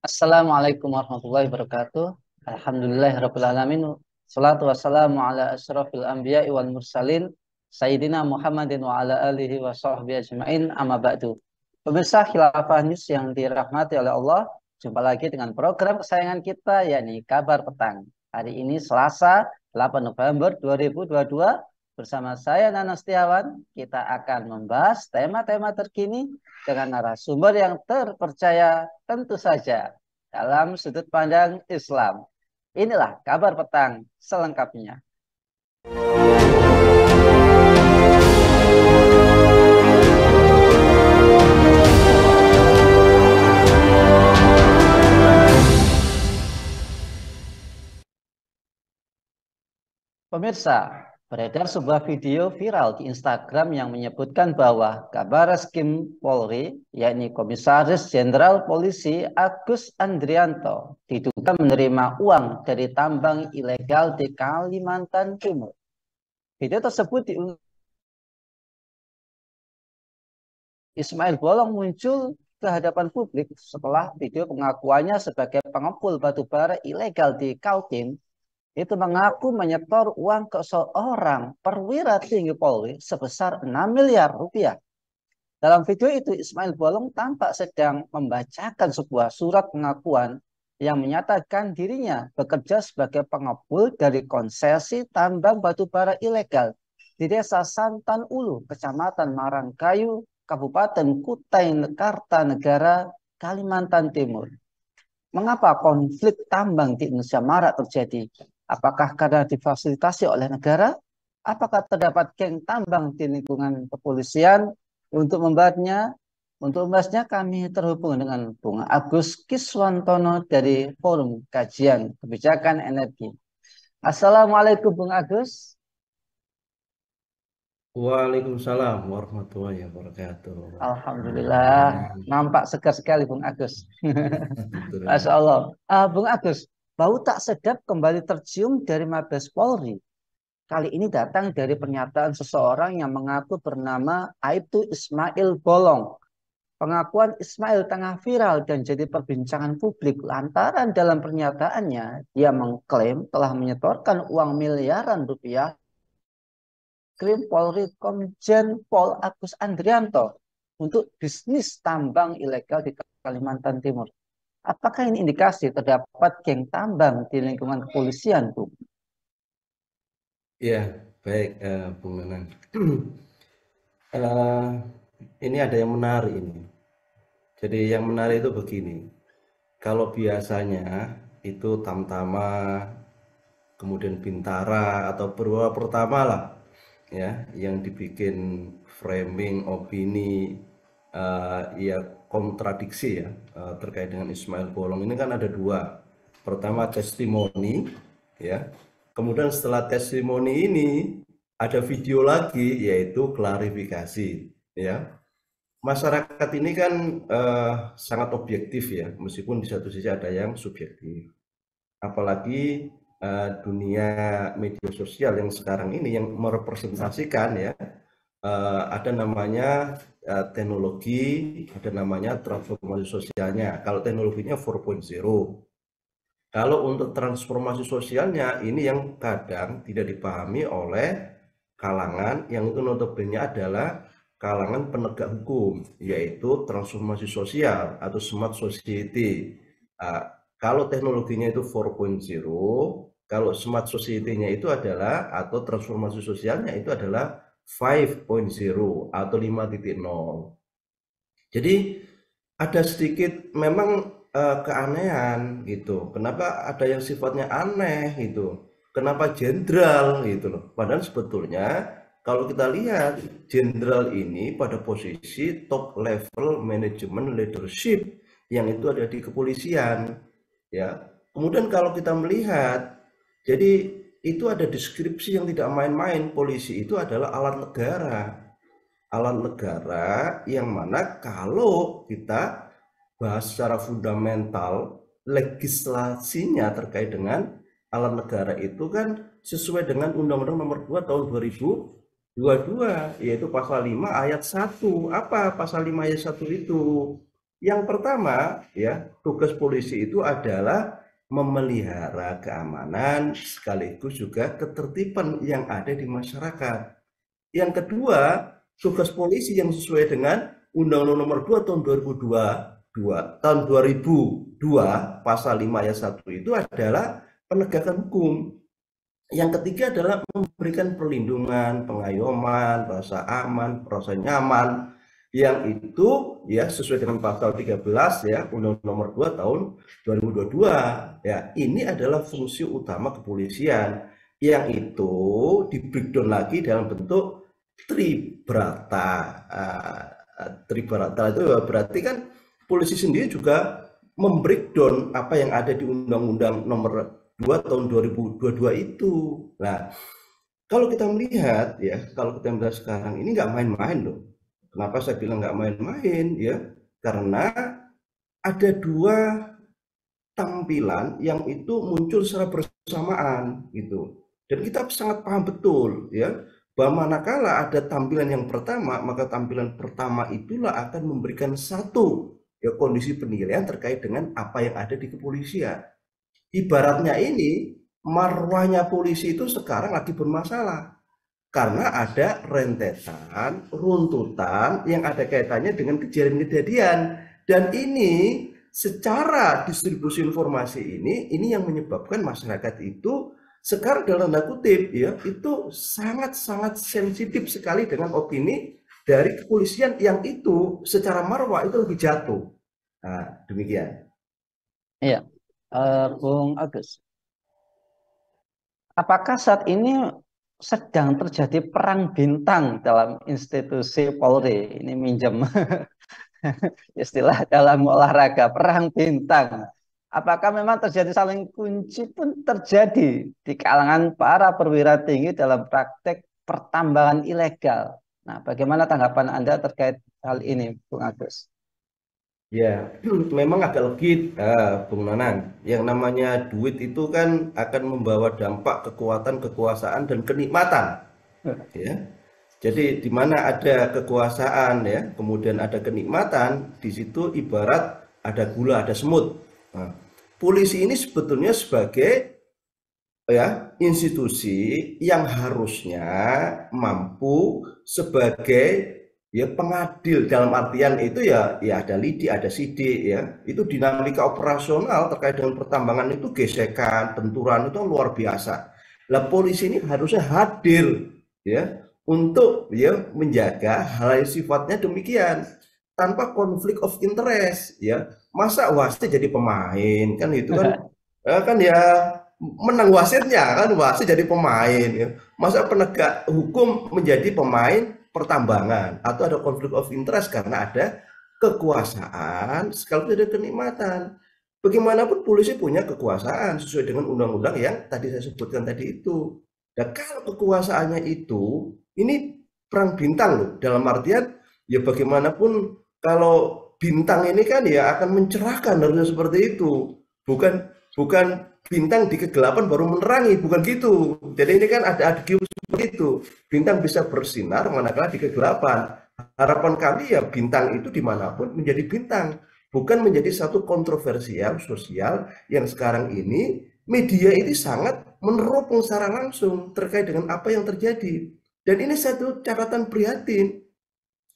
Assalamualaikum warahmatullahi wabarakatuh. Alhamdulillahirrabbilalamin. Salatu wassalamu ala asyrafil anbiya'i wal mursalin. Sayyidina Muhammadin wa ala alihi wa sahbihi ajma'in amma ba'du. Pemirsa Khilafah News yang dirahmati oleh Allah. Jumpa lagi dengan program kesayangan kita, yakni Kabar Petang. Hari ini Selasa 8 November 2022. Bersama saya Nana Setiawan, kita akan membahas tema-tema terkini dengan narasumber yang terpercaya tentu saja dalam sudut pandang Islam. Inilah kabar petang selengkapnya. Pemirsa, beredar sebuah video viral di Instagram yang menyebutkan bahwa Kabareskrim Polri, yakni Komisaris Jenderal Polisi Agus Andrianto, diduga menerima uang dari tambang ilegal di Kalimantan Timur. Video tersebut diunggah Ismail Bolong muncul ke hadapan publik setelah video pengakuannya sebagai pengepul batubara ilegal di Kaltim itu mengaku menyetor uang ke seorang perwira tinggi Polri sebesar 6 miliar rupiah. Dalam video itu Ismail Bolong tampak sedang membacakan sebuah surat pengakuan yang menyatakan dirinya bekerja sebagai pengepul dari konsesi tambang batubara ilegal di Desa Santan Ulu, Kecamatan Marangkayu, Kabupaten Kutai Kartanegara, Kalimantan Timur. Mengapa konflik tambang di Indonesia marak terjadi? Apakah karena difasilitasi oleh negara? Apakah terdapat geng tambang di lingkungan kepolisian? Untuk membahasnya kami terhubung dengan Bung Agus Kiswantono dari Forum Kajian Kebijakan Energi. Assalamualaikum Bung Agus. Waalaikumsalam warahmatullahi wabarakatuh. Alhamdulillah, nampak segar sekali Bung Agus. Masya Alhamdulillah. Allah. Bung Agus, bau tak sedap kembali tercium dari Mabes Polri. Kali ini datang dari pernyataan seseorang yang mengaku bernama Aibtu Ismail Bolong. Pengakuan Ismail tengah viral dan jadi perbincangan publik lantaran dalam pernyataannya dia mengklaim telah menyetorkan uang miliaran rupiah Krim Polri Komjen Pol Agus Andrianto untuk bisnis tambang ilegal di Kalimantan Timur. Apakah ini indikasi terdapat geng tambang di lingkungan kepolisian, Bu? Ya, baik, Bung Nanang. Eh, ini ada yang menarik ini. Jadi yang menarik itu begini. Kalau biasanya itu Tamtama, kemudian Bintara atau Purwa Pertama lah, ya, yang dibikin framing opini, ya kontradiksi ya, terkait dengan Ismail Bolong ini kan ada dua. Pertama testimoni, ya. Kemudian setelah testimoni ini ada video lagi yaitu klarifikasi, ya. Masyarakat ini kan sangat objektif ya, meskipun di satu sisi ada yang subjektif. Apalagi dunia media sosial yang sekarang ini yang merepresentasikan ya, ada namanya teknologi, ada namanya transformasi sosialnya. Kalau teknologinya 4.0. Kalau untuk transformasi sosialnya ini yang kadang tidak dipahami oleh kalangan yang itu notabene adalah kalangan penegak hukum, yaitu transformasi sosial atau smart society. Kalau teknologinya itu 4.0, kalau smart society-nya itu adalah atau transformasi sosialnya itu adalah 5.0 atau 5.0. Jadi ada sedikit memang keanehan gitu. Kenapa ada yang sifatnya aneh gitu? Kenapa jenderal gitu loh? Padahal sebetulnya kalau kita lihat jenderal ini pada posisi top level manajemen leadership yang itu ada di kepolisian, ya. Kemudian kalau kita melihat, jadi itu ada deskripsi yang tidak main-main. Polisi itu adalah alat negara yang mana kalau kita bahas secara fundamental legislasinya terkait dengan alat negara itu kan sesuai dengan Undang-Undang Nomor 2 Tahun 2022, yaitu pasal 5 ayat 1. Apa pasal 5 ayat 1 itu? Yang pertama, ya, tugas polisi itu adalah memelihara keamanan sekaligus juga ketertiban yang ada di masyarakat. Yang kedua, tugas polisi yang sesuai dengan Undang-Undang Nomor 2 tahun 2002 pasal 5 ayat 1 itu adalah penegakan hukum. Yang ketiga adalah memberikan perlindungan, pengayoman, rasa aman, rasa nyaman, yang itu ya sesuai dengan pasal 13 ya Undang-Undang Nomor 2 tahun 2022. Ya, ini adalah fungsi utama kepolisian yang itu di breakdown lagi dalam bentuk tribrata. Tribrata itu berarti kan polisi sendiri juga membreakdown apa yang ada di Undang-Undang Nomor 2 tahun 2022 itu. Nah, kalau kita melihat ya, kalau kita melihat sekarang ini nggak main-main loh. Kenapa saya bilang nggak main-main ya? Karena ada dua tampilan yang itu muncul secara bersamaan gitu. Dan kita sangat paham betul ya bahwa manakala ada tampilan yang pertama, maka tampilan pertama itulah akan memberikan satu ya kondisi penilaian terkait dengan apa yang ada di kepolisian. Ibaratnya ini marwahnya polisi itu sekarang lagi bermasalah karena ada rentetan, runtutan yang ada kaitannya dengan kejadian-kejadian. Dan ini secara distribusi informasi ini yang menyebabkan masyarakat itu sekarang dalam tanda kutip ya itu sangat-sangat sensitif sekali dengan opini dari kepolisian yang itu secara marwah itu lebih jatuh. Nah, demikian. Iya, Bung Agus. Apakah saat ini sedang terjadi perang bintang dalam institusi Polri? Ini minjem istilah dalam olahraga, perang bintang. Apakah memang terjadi saling kunci pun terjadi di kalangan para perwira tinggi dalam praktek pertambangan ilegal? Nah, bagaimana tanggapan Anda terkait hal ini, Bung Agus? Ya, memang agak legit, Bung Nanang. Yang namanya duit itu kan akan membawa dampak kekuatan, kekuasaan, dan kenikmatan. Ya, jadi di mana ada kekuasaan, ya, kemudian ada kenikmatan, di situ ibarat ada gula, ada semut. Nah, polisi ini sebetulnya sebagai ya institusi yang harusnya mampu sebagai ya pengadil dalam artian itu ya ada lidik ada sidik ya itu dinamika operasional terkait dengan pertambangan itu gesekan benturan itu luar biasa. Lah polisi ini harusnya hadir ya untuk ya menjaga hal yang sifatnya demikian tanpa konflik of interest ya. Masa wasit jadi pemain kan itu kan ya menang wasitnya kan wasit jadi pemain ya. Masa penegak hukum menjadi pemain pertambangan atau ada konflik of interest karena ada kekuasaan sekaligus ada kenikmatan. Bagaimanapun polisi punya kekuasaan sesuai dengan undang-undang yang tadi saya sebutkan tadi itu. Dan kalau kekuasaannya itu ini perang bintang loh dalam artian ya bagaimanapun kalau bintang ini kan ya akan mencerahkan harusnya seperti itu. Bukan bintang di kegelapan baru menerangi, bukan gitu. Jadi ini kan ada adigium seperti itu. Bintang bisa bersinar manakala di kegelapan. Harapan kami ya bintang itu dimanapun menjadi bintang. Bukan menjadi satu kontroversial sosial yang sekarang ini media ini sangat meneropong secara langsung terkait dengan apa yang terjadi. Dan ini satu catatan prihatin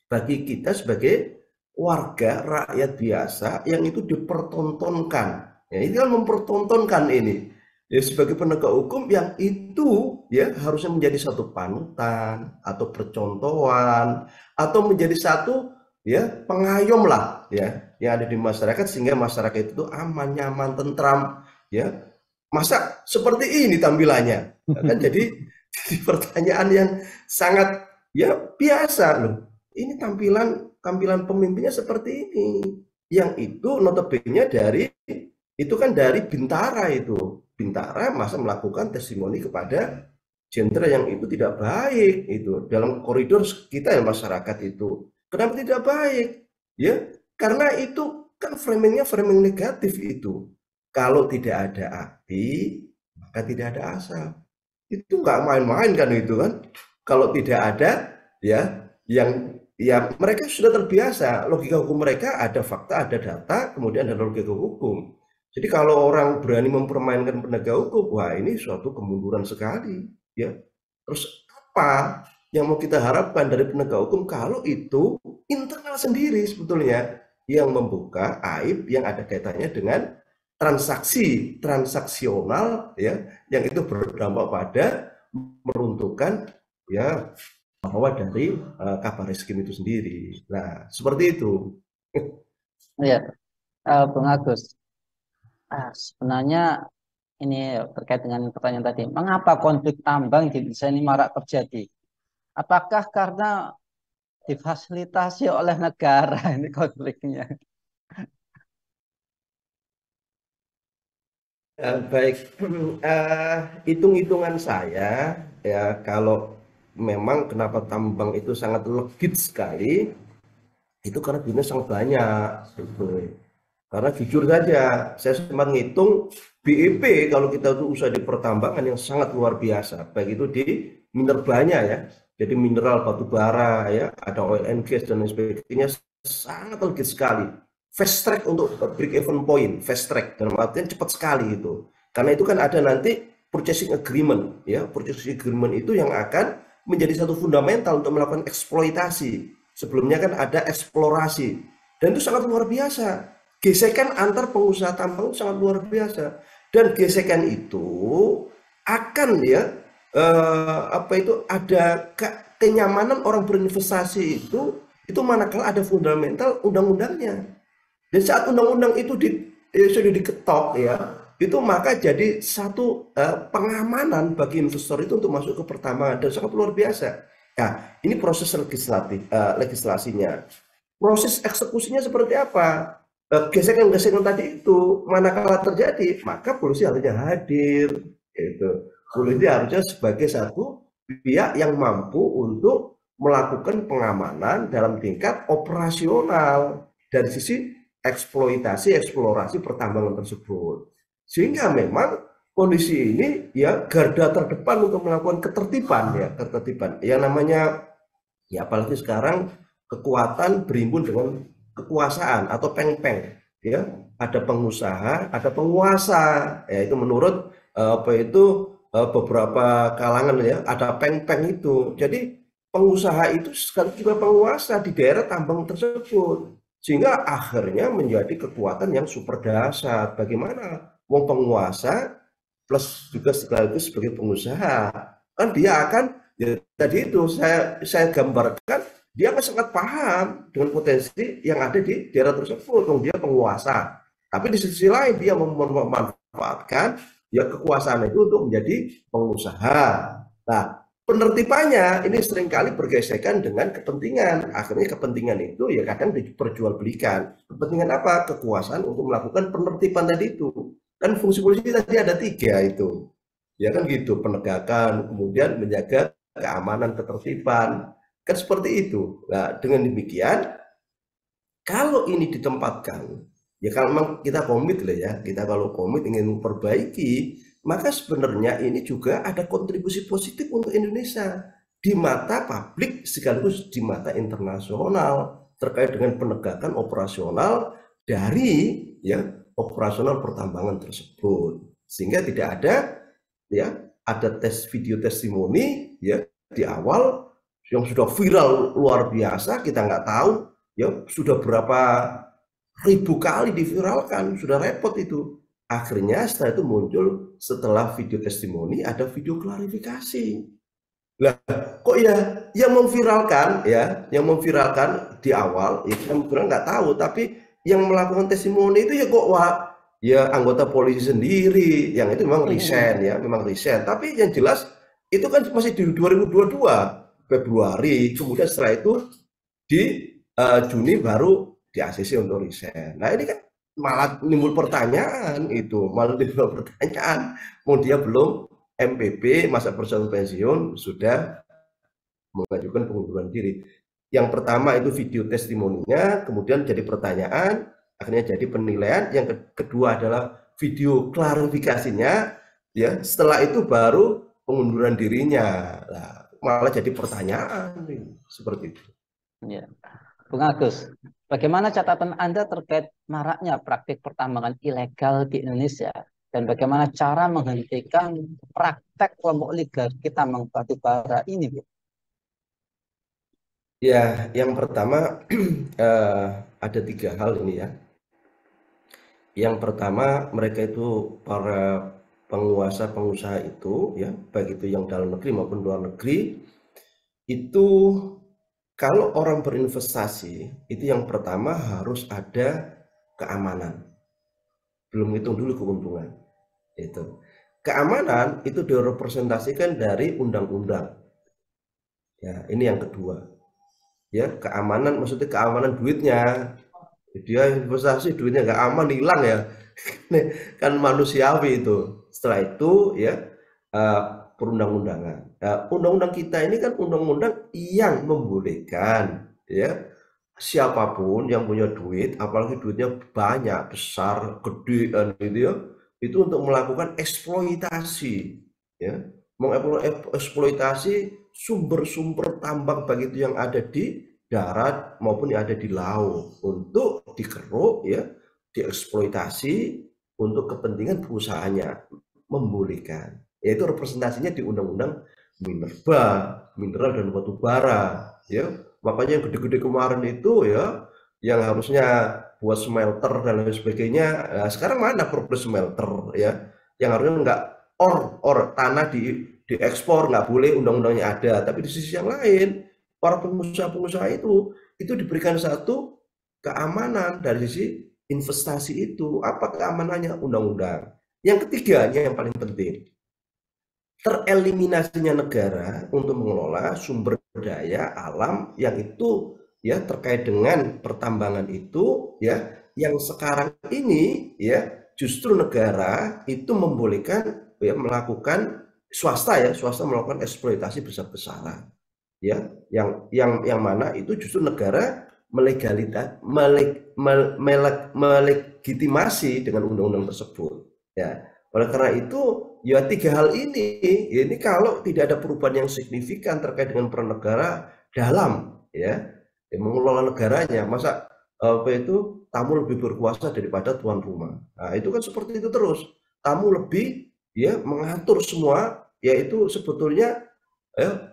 bagi kita sebagai warga rakyat biasa yang itu dipertontonkan. Ya, ini kan mempertontonkan ini. Ya, sebagai penegak hukum yang itu ya harusnya menjadi satu panutan atau percontohan atau menjadi satu ya pengayom lah ya yang ada di masyarakat sehingga masyarakat itu aman, nyaman, tentram ya. Masa seperti ini tampilannya? Ya, kan jadi pertanyaan yang sangat ya biasa loh. Ini tampilan pemimpinnya seperti ini. Yang itu notabene itu kan dari Bintara itu. Bintara masa melakukan testimoni kepada jenderal yang itu tidak baik itu dalam koridor kita ya masyarakat itu. Kenapa tidak baik? Ya, karena itu kan framingnya framing negatif itu. Kalau tidak ada api, maka tidak ada asap. Itu nggak main-main kan itu kan. Kalau tidak ada ya yang ya mereka sudah terbiasa, logika hukum mereka ada fakta, ada data, kemudian ada logika hukum. Jadi kalau orang berani mempermainkan penegak hukum, wah ini suatu kemunduran sekali, ya. Terus apa yang mau kita harapkan dari penegak hukum kalau itu internal sendiri sebetulnya yang membuka aib yang ada kaitannya dengan transaksi transaksional, ya, yang itu berdampak pada meruntuhkan, ya, bahwa dari kabar reskrim itu sendiri. Nah, seperti itu. Ya, Bung Agus. Sebenarnya ini terkait dengan pertanyaan tadi. Mengapa konflik tambang di Indonesia ini marak terjadi? Apakah karena difasilitasi oleh negara ini konfliknya? Baik, hitung-hitungan saya, ya, kalau memang kenapa tambang itu sangat legit sekali, itu karena duitnya sangat banyak. Gitu. Karena jujur saja, saya sempat ngitung BEP kalau kita tuh usaha di pertambangan yang sangat luar biasa, baik itu di minerbalnya, ya, jadi mineral batu bara, ya, ada oil and gas dan lain sebagainya, sangat legit sekali. Fast track untuk break even point, fast track dalam artian cepat sekali itu. Karena itu kan ada nanti purchasing agreement, ya, purchasing agreement itu yang akan menjadi satu fundamental untuk melakukan eksploitasi. Sebelumnya kan ada eksplorasi dan itu sangat luar biasa. Gesekan antar pengusaha tambang sangat luar biasa, dan gesekan itu akan, ya, apa itu, ada kenyamanan orang berinvestasi itu manakala ada fundamental undang-undangnya. Dan saat undang-undang itu sudah diketok, ya, itu maka jadi satu pengamanan bagi investor itu untuk masuk ke pertambangan dan sangat luar biasa. Nah, ini proses legislasinya. Proses eksekusinya seperti apa? Gesekan-gesekan tadi itu manakala terjadi, maka polisi harusnya hadir, gitu. Polisi harusnya sebagai satu pihak yang mampu untuk melakukan pengamanan dalam tingkat operasional dari sisi eksploitasi, eksplorasi pertambangan tersebut. Sehingga memang kondisi ini, ya, garda terdepan untuk melakukan ketertiban, ya, ketertiban. Yang namanya, ya, apalagi sekarang kekuatan berimbun dengan kekuasaan atau peng-peng, ya, ada pengusaha, ada penguasa, ya, itu menurut apa itu beberapa kalangan, ya, ada peng-peng itu. Jadi pengusaha itu sekaligus juga penguasa di daerah tambang tersebut, sehingga akhirnya menjadi kekuatan yang super dahsyat. Bagaimana wong penguasa plus juga sekaligus sebagai pengusaha, kan dia akan, ya, tadi itu saya gambarkan, dia kan sangat paham dengan potensi yang ada di daerah tersebut, dia penguasa. Tapi di sisi lain dia memanfaatkan, ya, kekuasaan itu untuk menjadi pengusaha. Nah, penertibannya ini seringkali bergesekan dengan kepentingan. Akhirnya kepentingan itu, ya, kadang diperjualbelikan. Kepentingan apa? Kekuasaan untuk melakukan penertiban tadi itu. Kan fungsi polisi tadi ada 3 itu. Ya kan gitu, penegakan, kemudian menjaga keamanan, ketertiban. Kan seperti itu. Nah, dengan demikian, kalau ini ditempatkan, ya, kalau memang kita komit lah, ya, kita kalau komit ingin memperbaiki, maka sebenarnya ini juga ada kontribusi positif untuk Indonesia di mata publik sekaligus di mata internasional terkait dengan penegakan operasional dari, ya, operasional pertambangan tersebut. Sehingga tidak ada, ya, ada video testimoni, ya, di awal yang sudah viral luar biasa, kita nggak tahu, ya, sudah berapa ribu kali diviralkan, sudah repot itu. Akhirnya setelah itu muncul, setelah video testimoni ada video klarifikasi. Lah, kok, ya, yang memviralkan, ya, yang memviralkan di awal, ya, kita nggak tahu, tapi yang melakukan testimoni itu, ya, kok, wah, ya, anggota polisi sendiri, yang itu memang resign, ya, memang resign. Tapi yang jelas itu kan masih di 2022 Februari, kemudian setelah itu di Juni baru di ACC untuk resign. Nah, ini kan malah timbul pertanyaan itu, mau dia belum MPP, masa persiapan pensiun, sudah mengajukan pengunduran diri. Yang pertama itu video testimoninya, kemudian jadi pertanyaan, akhirnya jadi penilaian. Yang kedua adalah video klarifikasinya, ya, setelah itu baru pengunduran dirinya. Nah, malah jadi pertanyaan seperti itu. Ya. Bung Agus, bagaimana catatan Anda terkait maraknya praktik pertambangan ilegal di Indonesia? Dan bagaimana cara menghentikan praktek kelompok oligarki tambang batu bara ini, Bu? Ya, yang pertama ada 3 hal ini ya. Yang pertama, mereka itu para pengusaha itu ya, baik itu yang dalam negeri maupun luar negeri, itu kalau orang berinvestasi, itu yang pertama harus ada keamanan. Belum hitung dulu keuntungan. Itu. Keamanan itu direpresentasikan dari undang-undang. Ya, ini yang kedua. Ya, keamanan maksudnya keamanan duitnya. Dia investasi duitnya nggak aman, hilang ya. Kan manusiawi itu. Setelah itu ya eh, perundang-undangan. Nah, undang-undang kita ini kan undang-undang yang membolehkan ya siapapun yang punya duit, apalagi duitnya banyak, besar, gede dan gitu ya, itu untuk melakukan eksploitasi ya, mengeksploitasi sumber-sumber tambang baik itu yang ada di darat maupun yang ada di laut untuk dikeruk ya, dieksploitasi untuk kepentingan perusahaannya, membolehkan. Yaitu representasinya di Undang-Undang Minerba, Mineral dan Batu Bara ya. Makanya yang gede-gede kemarin itu ya, yang harusnya buat smelter dan lain sebagainya, nah, sekarang mana progres smelter ya, yang harusnya enggak tanah diekspor nggak boleh, undang-undangnya ada, tapi di sisi yang lain para pengusaha-pengusaha itu diberikan satu keamanan dari sisi investasi itu. Apa keamanannya? Undang-undang. Yang ketiganya yang paling penting, tereliminasinya negara untuk mengelola sumber daya alam yang itu ya terkait dengan pertambangan itu ya, yang sekarang ini ya justru negara itu membolehkan ya melakukan swasta melakukan eksploitasi besar-besaran ya, yang mana itu justru negara melegitimasi dengan undang-undang tersebut ya. Oleh karena itu ya 3 hal ini kalau tidak ada perubahan yang signifikan terkait dengan peran negara dalam ya, mengelola negaranya, masa apa itu tamu lebih berkuasa daripada tuan rumah. Nah, itu kan seperti itu terus. Tamu lebih ya mengatur semua, yaitu sebetulnya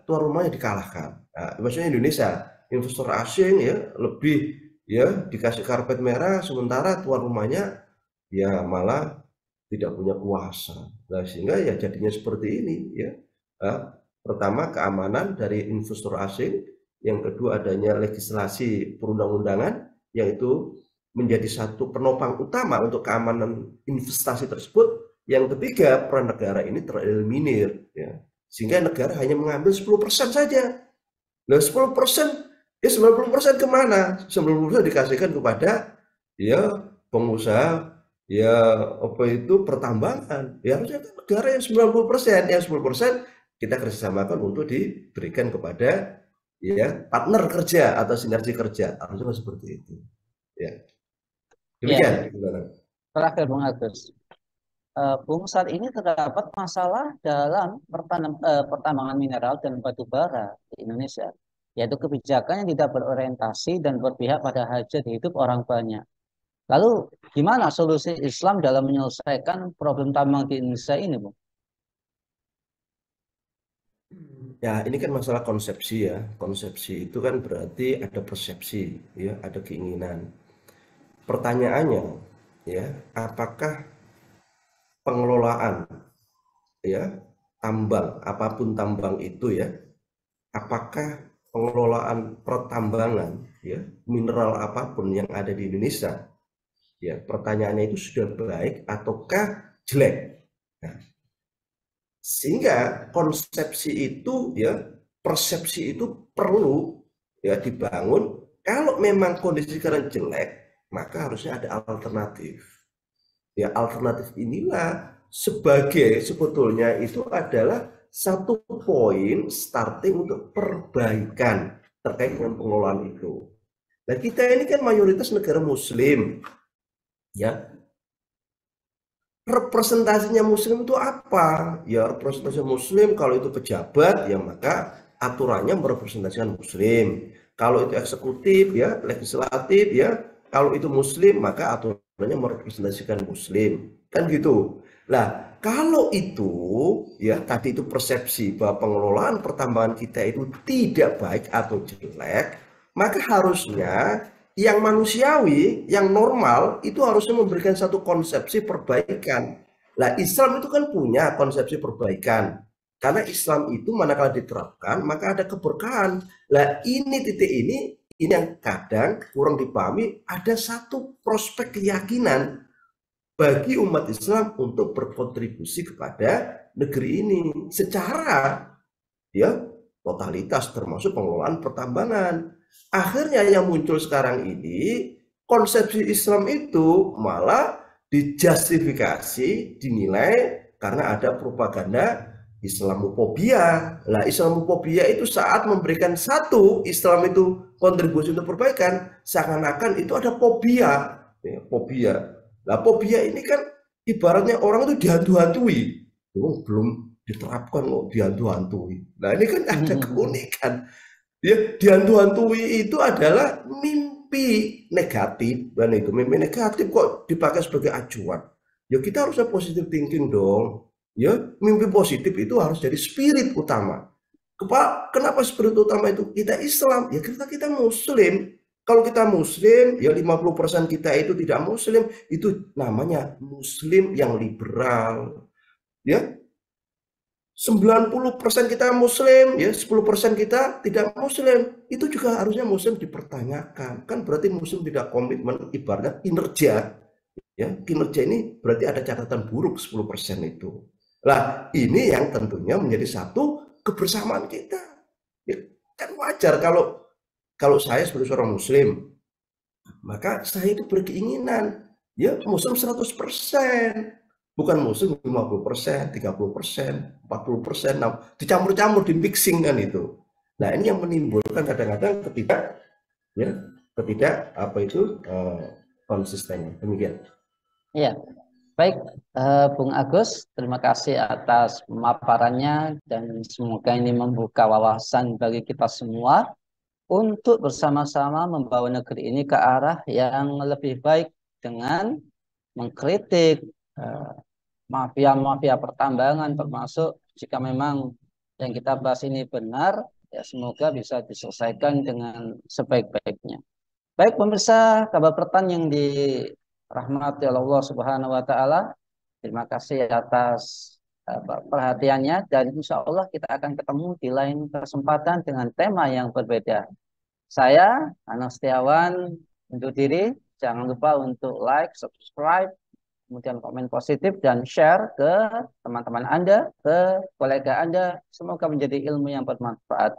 tuan rumahnya dikalahkan. Nah, maksudnya Indonesia, investor asing ya lebih ya dikasih karpet merah, sementara tuan rumahnya ya malah tidak punya kuasa. Nah, sehingga ya jadinya seperti ini ya. Nah, pertama keamanan dari investor asing, yang kedua adanya legislasi perundang-undangan yang itu menjadi satu penopang utama untuk keamanan investasi tersebut. Yang ketiga, peran negara ini tereliminir ya. Sehingga negara hanya mengambil 10% saja. Nah, 10%, ya 90% kemana? 90% dikasihkan kepada ya pengusaha ya apa itu pertambangan. Ya harusnya negara yang 90%, yang 10% kita kerjasamakan untuk diberikan kepada ya partner kerja atau sinergi kerja. Harusnya seperti itu. Ya. Ya, Demikian gimana? terakhir Bung Agus. Bung, saat ini terdapat masalah dalam pertambangan mineral dan batu bara di Indonesia, yaitu kebijakan yang tidak berorientasi dan berpihak pada hajat hidup orang banyak. Lalu, gimana solusi Islam dalam menyelesaikan problem tambang di Indonesia ini, Bung? Ya, ini kan masalah konsepsi ya. Konsepsi itu kan berarti ada persepsi, ya, ada keinginan. Pertanyaannya, ya, apakah pengelolaan, ya, tambang, apapun tambang itu ya, apakah pengelolaan pertambangan, ya, mineral apapun yang ada di Indonesia, ya, pertanyaannya itu sudah baik ataukah jelek? Nah, sehingga konsepsi itu ya, persepsi itu perlu ya dibangun. Kalau memang kondisi sekarang jelek, maka harusnya ada alternatif. Ya, alternatif inilah sebagai sebetulnya itu adalah satu poin starting untuk perbaikan terkait dengan pengelolaan itu. Nah, kita ini kan mayoritas negara muslim. Ya, representasinya muslim itu apa? Ya, representasi muslim kalau itu pejabat ya maka aturannya merepresentasikan muslim. Kalau itu eksekutif ya, legislatif ya, kalau itu muslim maka aturannya merepresentasikan muslim. Kan gitu. Nah, kalau itu ya tadi itu persepsi bahwa pengelolaan pertambangan kita itu tidak baik atau jelek, maka harusnya yang manusiawi, yang normal itu harusnya memberikan satu konsepsi perbaikan. Nah, Islam itu kan punya konsepsi perbaikan. Karena Islam itu manakala diterapkan, maka ada keberkahan. Nah, ini titik ini yang kadang kurang dipahami, ada satu prospek keyakinan bagi umat Islam untuk berkontribusi kepada negeri ini secara ya totalitas termasuk pengelolaan pertambangan. Akhirnya yang muncul sekarang ini konsepsi Islam itu malah dijustifikasi, dinilai karena ada propaganda Islamofobia. Nah, Islamofobia itu saat memberikan satu Islam itu kontribusi untuk perbaikan, seakan-akan itu ada fobia, ya, fobia. Nah, fobia ini kan ibaratnya orang itu dihantu-hantui. Oh, belum diterapkan kok dihantu-hantui. Nah, ini kan ada keunikan. Ya, dihantu-hantui itu adalah mimpi negatif, dan itu mimpi negatif kok dipakai sebagai acuan. Ya kita harusnya positive thinking dong. Ya, mimpi positif itu harus jadi spirit utama. Kenapa spirit utama itu? Kita Islam, ya kita Muslim. Kalau kita Muslim, ya 50% kita itu tidak Muslim, itu namanya Muslim yang liberal. Ya, 90% kita Muslim, ya 10% kita tidak Muslim. Itu juga harusnya Muslim dipertanyakan. Kan berarti Muslim tidak komitmen, ibaratnya kinerja. Ya, kinerja ini berarti ada catatan buruk 10% itu. Nah, ini yang tentunya menjadi satu kebersamaan kita. Ya, kan wajar kalau saya sebagai seorang Muslim, maka saya itu berkeinginan ya Muslim 100%. Bukan Muslim 50%, 30%, 40%, dicampur-campur, di mixing kan itu. Nah, ini yang menimbulkan kadang-kadang ya, apa itu konsistennya. Demikian. Iya, baik, Bung Agus, terima kasih atas pemaparannya dan semoga ini membuka wawasan bagi kita semua untuk bersama-sama membawa negeri ini ke arah yang lebih baik dengan mengkritik mafia-mafia pertambangan, termasuk jika memang yang kita bahas ini benar, ya semoga bisa diselesaikan dengan sebaik-baiknya. Baik pemirsa kabar Pertan yang dirahmati oleh Allah Subhanahu wa taala, terima kasih atas perhatiannya dan insya Allah kita akan ketemu di lain kesempatan dengan tema yang berbeda. Saya Anang Setiawan undur diri, jangan lupa untuk like, subscribe, kemudian komen positif dan share ke teman-teman Anda, ke kolega Anda. Semoga menjadi ilmu yang bermanfaat.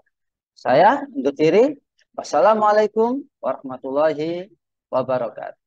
Saya undur diri. Wassalamualaikum warahmatullahi wabarakatuh.